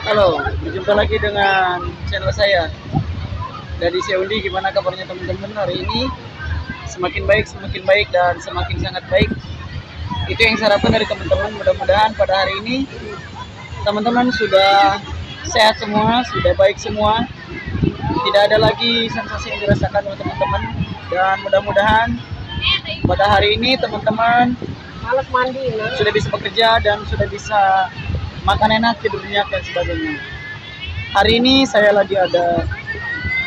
Halo, berjumpa lagi dengan channel saya dari Seundi. Gimana kabarnya teman-teman hari ini? Semakin baik dan semakin sangat baik. Itu yang saya harapkan dari teman-teman. Mudah-mudahan pada hari ini teman-teman sudah sehat semua, sudah baik semua. Tidak ada lagi sensasi yang dirasakan oleh teman-teman. Dan mudah-mudahan pada hari ini teman-teman Males mandi, nah. sudah bisa bekerja dan sudah bisa makan enak, tidur nyenyak dan sebagainya. Hari ini saya lagi ada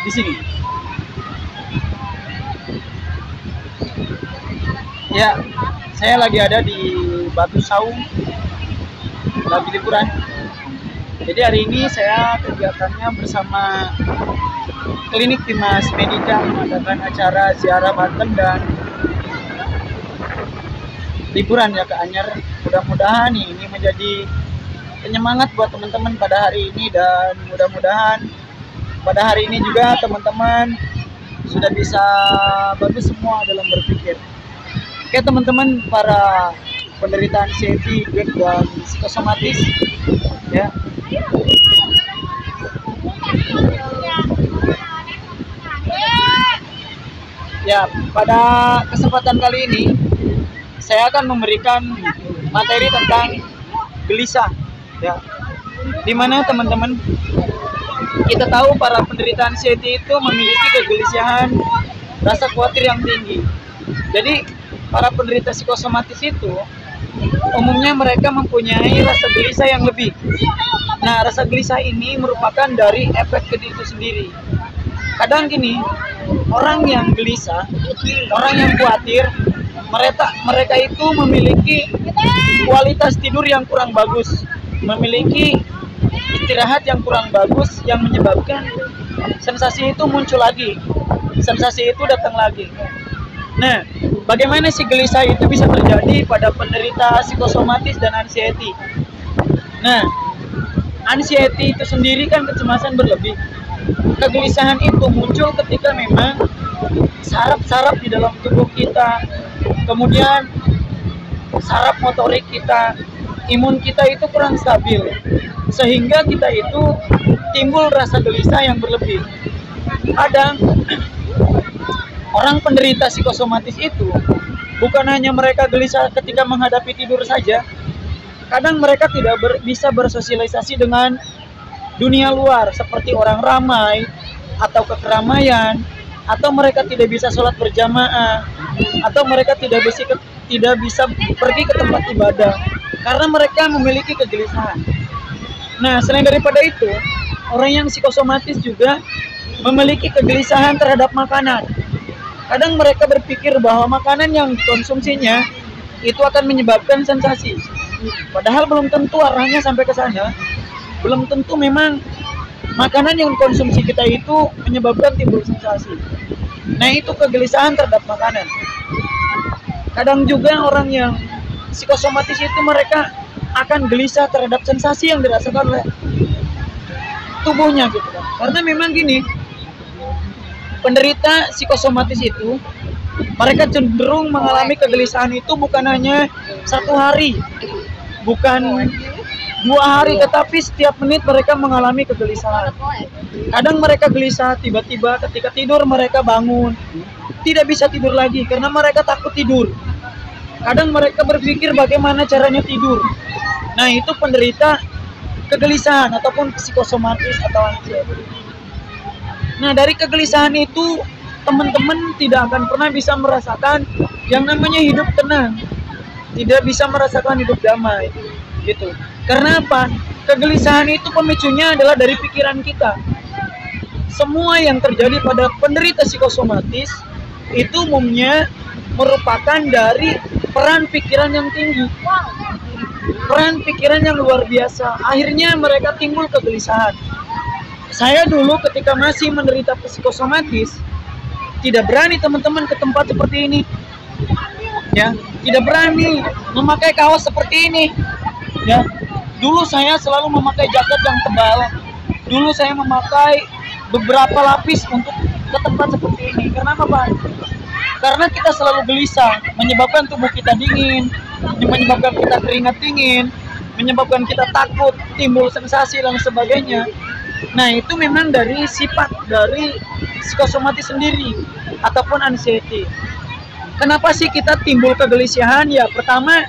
di sini. Ya, saya lagi ada di Batu Saung, lagi liburan. Jadi hari ini saya kegiatannya bersama klinik Dimas Medika mengadakan acara ziarah Banten dan liburan ya ke Anyer. Mudah-mudahan ini menjadi penyemangat buat teman-teman pada hari ini, dan mudah-mudahan pada hari ini juga teman-teman sudah bisa bagus semua dalam berpikir. Oke teman-teman, para penderita anxiety, GERD dan psikosomatis ya. Ya, pada kesempatan kali ini saya akan memberikan materi tentang gelisah ya. Dimana teman-teman, kita tahu para penderita anxiety itu memiliki kegelisahan, rasa khawatir yang tinggi. Jadi para penderita psikosomatis itu umumnya mereka mempunyai rasa gelisah yang lebih. Nah, rasa gelisah ini merupakan dari efek ke diri itu sendiri. Kadang gini, orang yang gelisah, orang yang khawatir, mereka itu memiliki kualitas tidur yang kurang bagus, memiliki istirahat yang kurang bagus, yang menyebabkan sensasi itu muncul lagi, sensasi itu datang lagi. Nah, bagaimana sih gelisah itu bisa terjadi pada penderita psikosomatis dan anxiety? Nah, anxiety itu sendiri kan kecemasan berlebih. Kegelisahan itu muncul ketika memang saraf-saraf di dalam tubuh kita, kemudian saraf motorik kita, imun kita itu kurang stabil, sehingga kita itu timbul rasa gelisah yang berlebih. Kadang orang penderita psikosomatis itu bukan hanya mereka gelisah ketika menghadapi tidur saja, kadang mereka tidak bisa bersosialisasi dengan dunia luar seperti orang ramai atau ke keramaian, atau mereka tidak bisa sholat berjamaah, atau mereka tidak bisa pergi ke tempat ibadah karena mereka memiliki kegelisahan. Nah, selain daripada itu, orang yang psikosomatis juga memiliki kegelisahan terhadap makanan. Kadang mereka berpikir bahwa makanan yang dikonsumsinya itu akan menyebabkan sensasi. Padahal belum tentu arahnya sampai ke sana. Belum tentu memang makanan yang dikonsumsi kita itu menyebabkan timbul sensasi. Nah, itu kegelisahan terhadap makanan. Kadang juga orang yang psikosomatis itu mereka akan gelisah terhadap sensasi yang dirasakan oleh tubuhnya gitu kan. Karena memang gini, penderita psikosomatis itu mereka cenderung mengalami kegelisahan itu bukan hanya satu hari, bukan 2 hari, tetapi setiap menit mereka mengalami kegelisahan. Kadang mereka gelisah tiba-tiba ketika tidur mereka bangun, tidak bisa tidur lagi karena mereka takut tidur. Kadang mereka berpikir bagaimana caranya tidur. Nah, itu penderita kegelisahan ataupun psikosomatis atau anxiety. Nah, dari kegelisahan itu teman-teman tidak akan pernah bisa merasakan yang namanya hidup tenang, tidak bisa merasakan hidup damai gitu. Karena apa? Kegelisahan itu pemicunya adalah dari pikiran kita. Semua yang terjadi pada penderita psikosomatis itu umumnya merupakan dari peran pikiran yang tinggi, peran pikiran yang luar biasa. Akhirnya mereka timbul kegelisahan. Saya dulu ketika masih menderita psikosomatis tidak berani teman-teman ke tempat seperti ini, ya, tidak berani memakai kaos seperti ini, ya. Dulu saya selalu memakai jaket yang tebal. Dulu saya memakai beberapa lapis untuk ke tempat seperti ini. Kenapa, Pak? Karena kita selalu gelisah, menyebabkan tubuh kita dingin, menyebabkan kita keringat dingin, menyebabkan kita takut, timbul sensasi dan sebagainya. Nah, itu memang dari sifat dari psikosomatis sendiri ataupun anxiety. Kenapa sih kita timbul kegelisahan? Ya, pertama,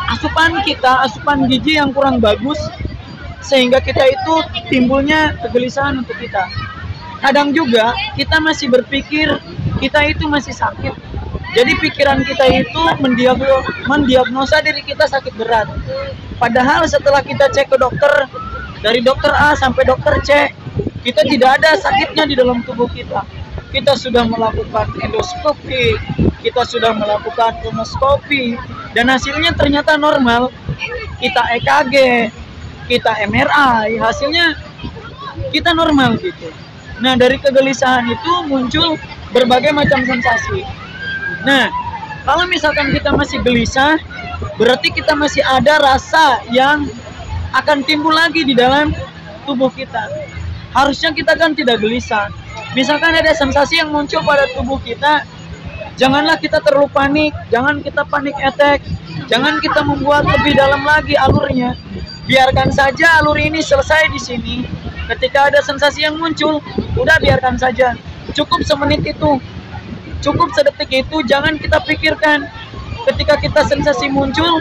asupan gizi yang kurang bagus, sehingga kita itu timbulnya kegelisahan untuk kita. Kadang juga kita masih berpikir kita itu masih sakit. Jadi pikiran kita itu mendiagnosa diri kita sakit berat. Padahal setelah kita cek ke dokter, dari dokter A sampai dokter C, kita tidak ada sakitnya di dalam tubuh kita. Kita sudah melakukan endoskopi, kita sudah melakukan kolonoskopi, dan hasilnya ternyata normal. Kita EKG, kita MRI, hasilnya kita normal gitu. Nah, dari kegelisahan itu muncul berbagai macam sensasi. Nah, kalau misalkan kita masih gelisah, berarti kita masih ada rasa yang akan timbul lagi di dalam tubuh kita. Harusnya kita kan tidak gelisah. Misalkan ada sensasi yang muncul pada tubuh kita, janganlah kita terlalu panik, jangan kita panik attack, jangan kita membuat lebih dalam lagi alurnya. Biarkan saja alur ini selesai di sini. Ketika ada sensasi yang muncul, udah biarkan saja. Cukup semenit itu, cukup sedetik itu, jangan kita pikirkan. Ketika kita sensasi muncul,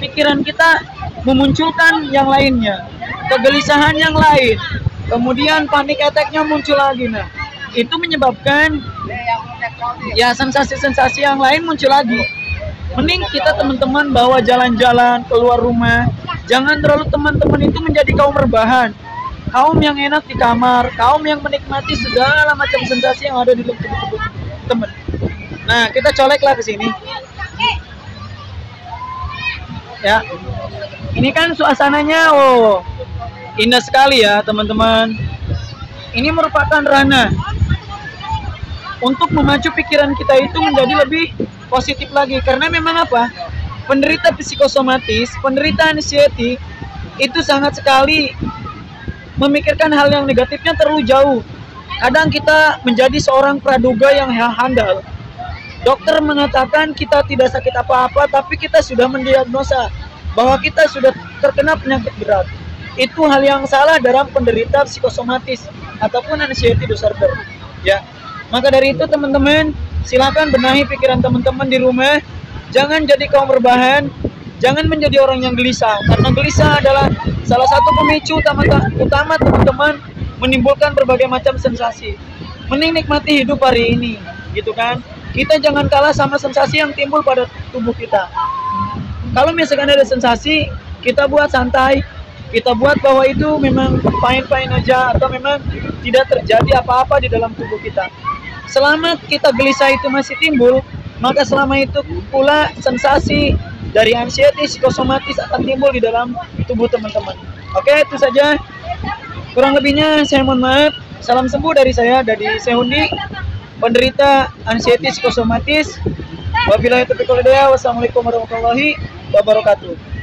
pikiran kita memunculkan yang lainnya, kegelisahan yang lain, kemudian panik attack-nya muncul lagi. Nah, itu menyebabkan ya sensasi-sensasi yang lain muncul lagi. Mending kita teman-teman bawa jalan-jalan keluar rumah. Jangan terlalu teman-teman itu menjadi kaum rebahan, kaum yang enak di kamar, kaum yang menikmati segala macam sensasi yang ada di dalam tubuh teman. Nah, kita coleklah ke sini. Ya, ini kan suasananya, indah sekali ya teman-teman. Ini merupakan ranah untuk memacu pikiran kita itu menjadi lebih positif lagi. Karena memang apa? Penderita psikosomatis, penderita anxiety itu sangat sekali memikirkan hal yang negatifnya terlalu jauh. Kadang kita menjadi seorang praduga yang handal. Dokter mengatakan kita tidak sakit apa-apa, tapi kita sudah mendiagnosa bahwa kita sudah terkena penyakit berat. Itu hal yang salah dalam penderita psikosomatis ataupun anxiety disorder. Ya, maka dari itu teman-teman, silakan benahi pikiran teman-teman di rumah. Jangan jadi kaum rebahan, jangan menjadi orang yang gelisah. Karena gelisah adalah salah satu pemicu utama teman-teman menimbulkan berbagai macam sensasi. Mending nikmati hidup hari ini, gitu kan? Kita jangan kalah sama sensasi yang timbul pada tubuh kita. Kalau misalkan ada sensasi, kita buat santai, kita buat bahwa itu memang fine-fine aja, atau memang tidak terjadi apa-apa di dalam tubuh kita. Selama kita gelisah itu masih timbul, maka selama itu pula sensasi dari anxiety psikosomatis akan timbul di dalam tubuh teman-teman. Oke, itu saja. Kurang lebihnya saya mohon maaf. Salam sembuh dari saya, dari Sehundi, penderita anxiety psikosomatis. Wabillahi taufiq wal hidayah. Wassalamualaikum warahmatullahi wabarakatuh.